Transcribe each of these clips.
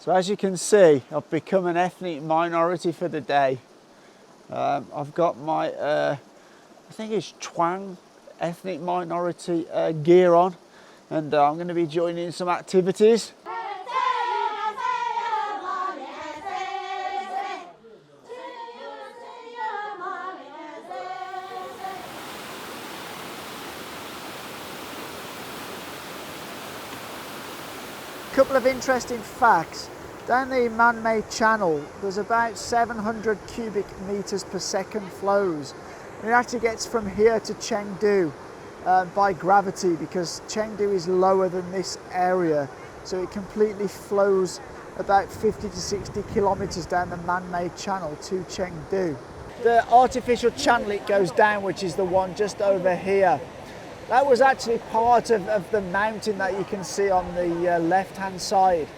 So as you can see, I've become an ethnic minority for the day. I've got my, I think it's Chuang ethnic minority gear on, and I'm going to be joining some activities. Couple of interesting facts. Down the man-made channel, there's about 700 cubic meters per second flows. And it actually gets from here to Chengdu by gravity, because Chengdu is lower than this area, so it completely flows about 50 to 60 kilometers down the man-made channel to Chengdu. The artificial channel it goes down, which is the one just over here, that was actually part of the mountain that you can see on the left-hand side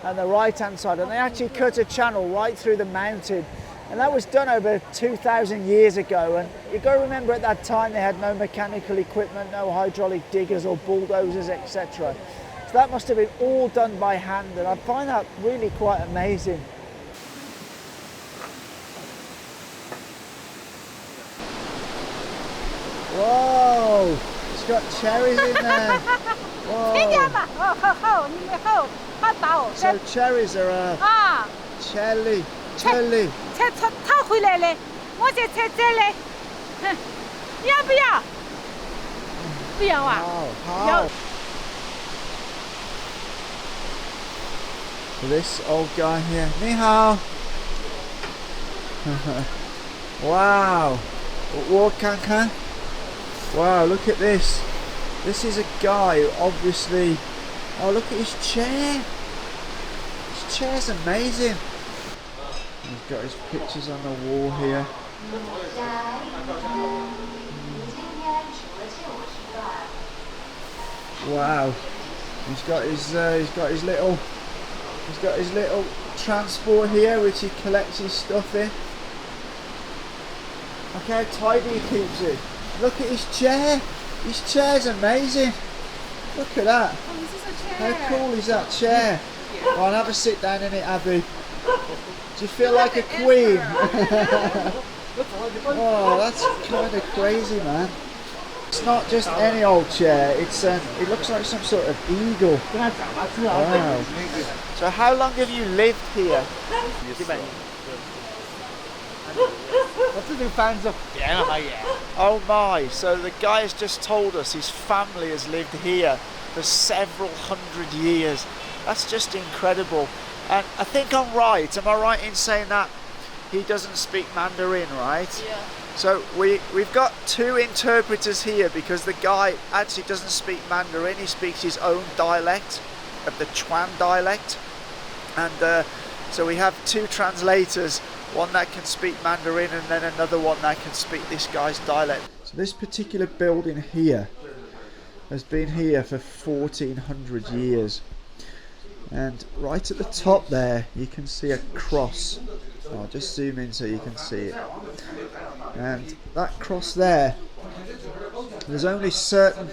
and the right-hand side. And they actually cut a channel right through the mountain. And that was done over 2,000 years ago. And you've got to remember, at that time, they had no mechanical equipment, no hydraulic diggers or bulldozers, etc. So that must have been all done by hand. And I find that really quite amazing. Whoa! It's got cherries in there. Whoa. So cherries are cherry. Cherry. Wow. This old guy here. 你好. Wow. 我看看. Wow, look at this. This is a guy who obviously... Oh, look at his chair. His chair's amazing. He's got his pictures on the wall here. Wow. He's got his little transport here, which he collects his stuff in. Look how tidy he keeps it. Look at his chair. His chair's amazing. Look at that. How cool is that chair? Go on, have a sit down in it, Abby. Do you feel like a queen? Oh, that's kind of crazy, man. It's not just any old chair. It looks like some sort of eagle. Wow. So how long have you lived here? Oh my, so the guy has just told us his family has lived here for several hundred years. That's just incredible. And I think I'm right. Am I right in saying that he doesn't speak Mandarin, right? Yeah. So we've got two interpreters here, because the guy actually doesn't speak Mandarin. He speaks his own dialect, of the Chuan dialect. And so we have two translators, one that can speak Mandarin and then another one that can speak this guy's dialect. So this particular building here has been here for 1400 years. And right at the top there, you can see a cross. I'll just zoom in so you can see it. And that cross there, there's only certain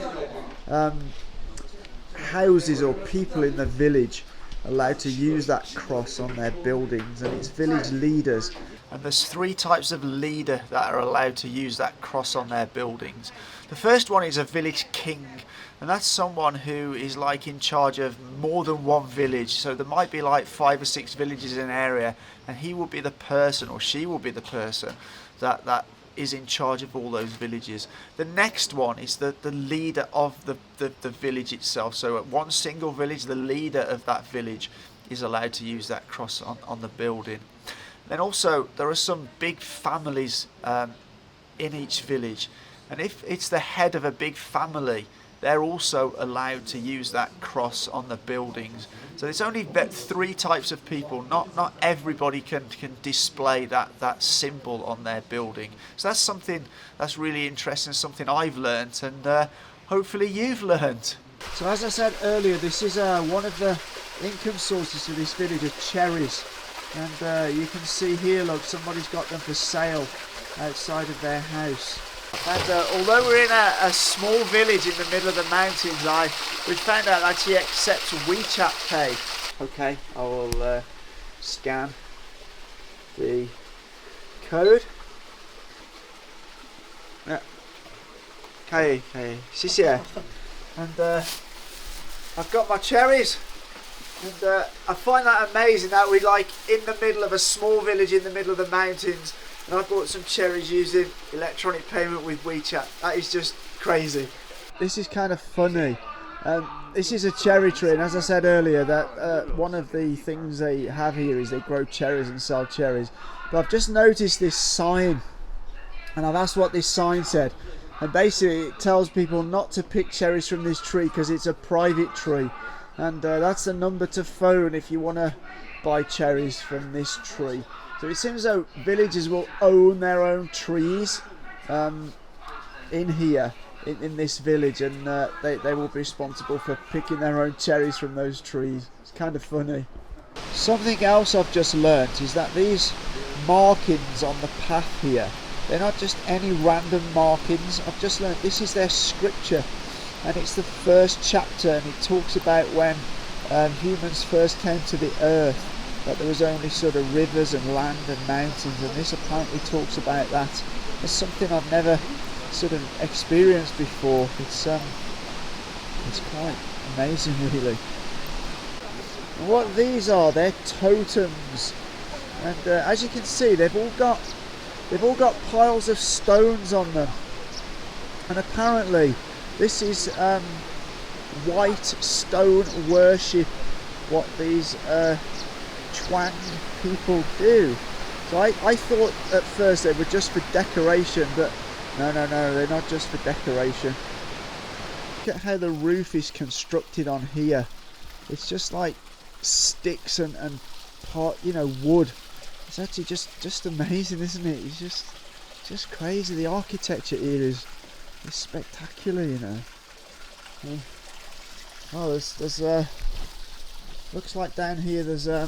houses or people in the village allowed to use that cross on their buildings, and it's village leaders. And there's three types of leader that are allowed to use that cross on their buildings. The first one is a village king, and that's someone who is like in charge of more than one village. So there might be like 5 or 6 villages in an area, and he will be the person, or she will be the person that is in charge of all those villages. The next one is the leader of the village itself. So at one single village, the leader of that village is allowed to use that cross on the building. Then also there are some big families in each village, and if it's the head of a big family, they're also allowed to use that cross on the buildings. So there's only 3 types of people. Not everybody can display that symbol on their building. So that's something that's really interesting, something I've learnt, and hopefully you've learnt. So as I said earlier, this is one of the income sources of this village, of cherries. And you can see here, look, somebody's got them for sale outside of their house. And although we're in a small village in the middle of the mountains, we found out that she accepts WeChat Pay. Okay, I will scan the code. Yeah. Okay, 谢谢. And I've got my cherries. And I find that amazing that we're like in the middle of a small village in the middle of the mountains, and I bought some cherries using electronic payment with WeChat. That is just crazy. This is kind of funny. This is a cherry tree, and as I said earlier, that one of the things they have here is they grow cherries and sell cherries. But I've just noticed this sign, and I've asked what this sign said, and basically it tells people not to pick cherries from this tree because it's a private tree. And that's the number to phone if you want to buy cherries from this tree. So it seems though villagers will own their own trees in here, in this village, and they will be responsible for picking their own cherries from those trees. It's kind of funny. Something else I've just learnt is that these markings on the path here, they're not just any random markings. I've just learnt this is their scripture. And it's the first chapter, and it talks about when humans first came to the earth, that there was only sort of rivers and land and mountains, and this apparently talks about that. It's something I've never sort of experienced before. It's quite amazing, really. And what these are, they're totems, and as you can see, they've all got piles of stones on them, and apparently this is white stone worship, what these Chuang people do. So I thought at first they were just for decoration, but no, they're not just for decoration. Look at how the roof is constructed on here. It's just like sticks and part, wood. It's actually just amazing, isn't it? It's just crazy. The architecture here is spectacular, Oh, there's looks like down here there's a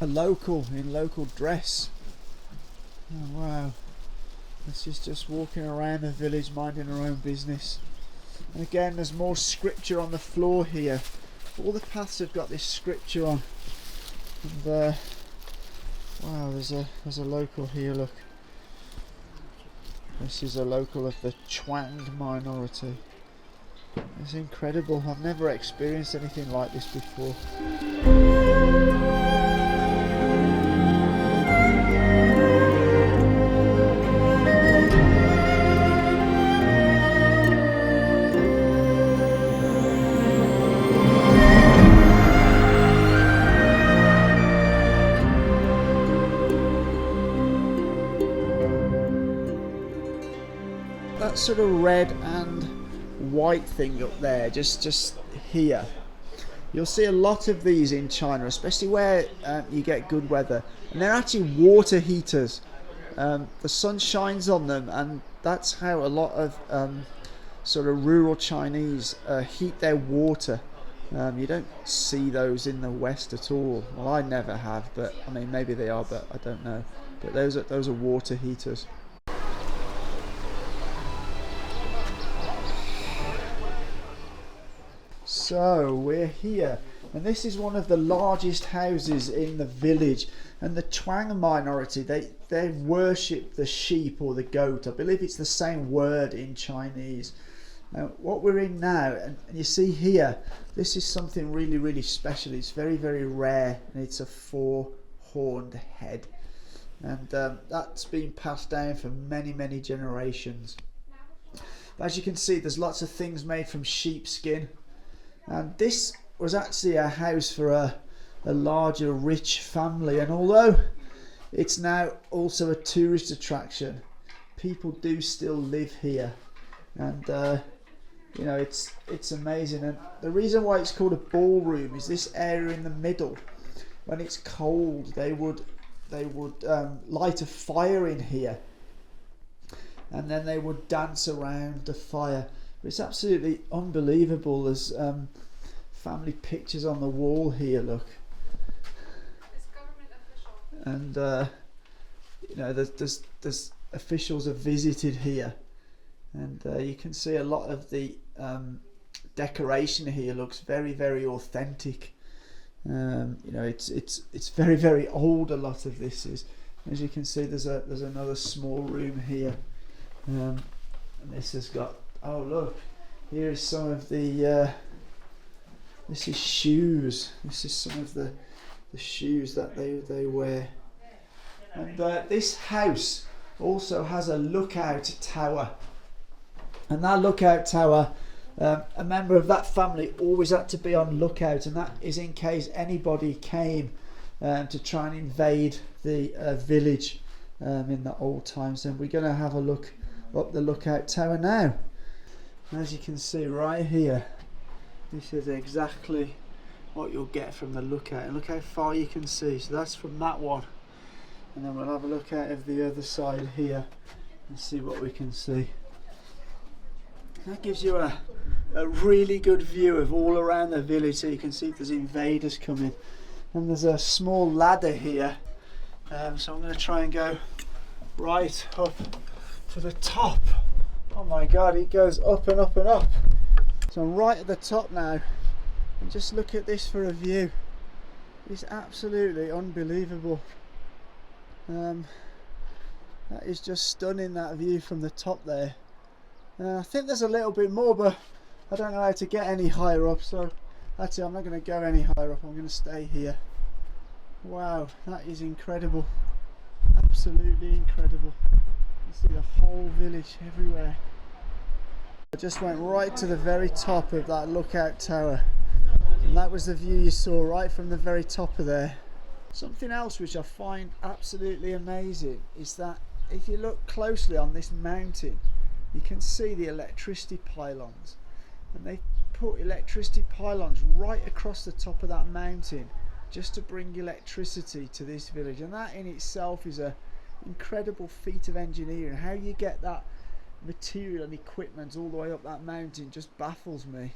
local in local dress. Oh wow, this is just walking around the village minding her own business. And again, there's more scripture on the floor here. All the paths have got this scripture on. And wow, there's a local here. Look. This is a local of the Chuang minority. It's incredible. I've never experienced anything like this before. That sort of red and white thing up there, just here, you'll see a lot of these in China, especially where you get good weather, and they're actually water heaters. The sun shines on them, and that's how a lot of sort of rural Chinese heat their water. You don't see those in the West at all. Well, I never have, but I mean maybe they are, but I don't know. But those are water heaters. So we're here, and this is one of the largest houses in the village, and the Chuang minority, they worship the sheep or the goat. I believe it's the same word in Chinese. Now what we're in now, and you see here, this is something really special. It's very rare, and it's a 4-horned head, and that's been passed down for many generations. But as you can see, there's lots of things made from sheepskin. And this was actually a house for a larger rich family, and although it's now also a tourist attraction, people do still live here, and it's amazing. And the reason why it's called a ballroom is this area in the middle. When it's cold, they would light a fire in here, and then they would dance around the fire. It's absolutely unbelievable. There's family pictures on the wall here, look. It's government official. And there's officials have visited here, and you can see a lot of the decoration here looks very authentic. You know, it's very, very old. A lot of this is, as you can see, there's another small room here, and this has got, oh look, here is some of the this is shoes. This is some of the shoes that they wear. And this house also has a lookout tower, and that lookout tower, a member of that family always had to be on lookout, and that is in case anybody came to try and invade the village in the old times. And we're going to have a look up the lookout tower now. And as you can see right here, this is exactly what you'll get from the lookout, and look how far you can see. So that's from that one, and then we'll have a look out of the other side here and see what we can see. That gives you a really good view of all around the village, so you can see if there's invaders coming. And there's a small ladder here, so I'm going to try and go right up to the top. Oh my god, it goes up and up and up. So I'm right at the top now, and just look at this for a view. It's absolutely unbelievable. That is just stunning, that view from the top there. I think there's a little bit more, but I don't know how to get any higher up, so that's it. I'm not going to go any higher up. I'm going to stay here. Wow, that is incredible. Absolutely incredible. You see the whole village everywhere. I just went right to the very top of that lookout tower, and that was the view you saw right from the very top of there. Something else which I find absolutely amazing is that if you look closely on this mountain, you can see the electricity pylons, and they put electricity pylons right across the top of that mountain just to bring electricity to this village. And that in itself is an incredible feat of engineering. How you get that material and equipment all the way up that mountain just baffles me.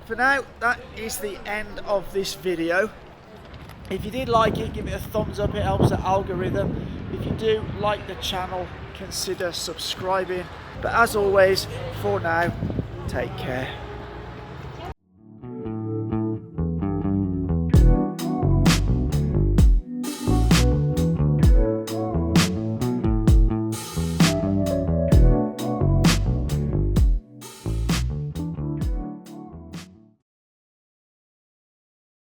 For now, that is the end of this video. If you did like it, give it a thumbs up, it helps the algorithm. If you do like the channel, consider subscribing. But as always, for now, take care.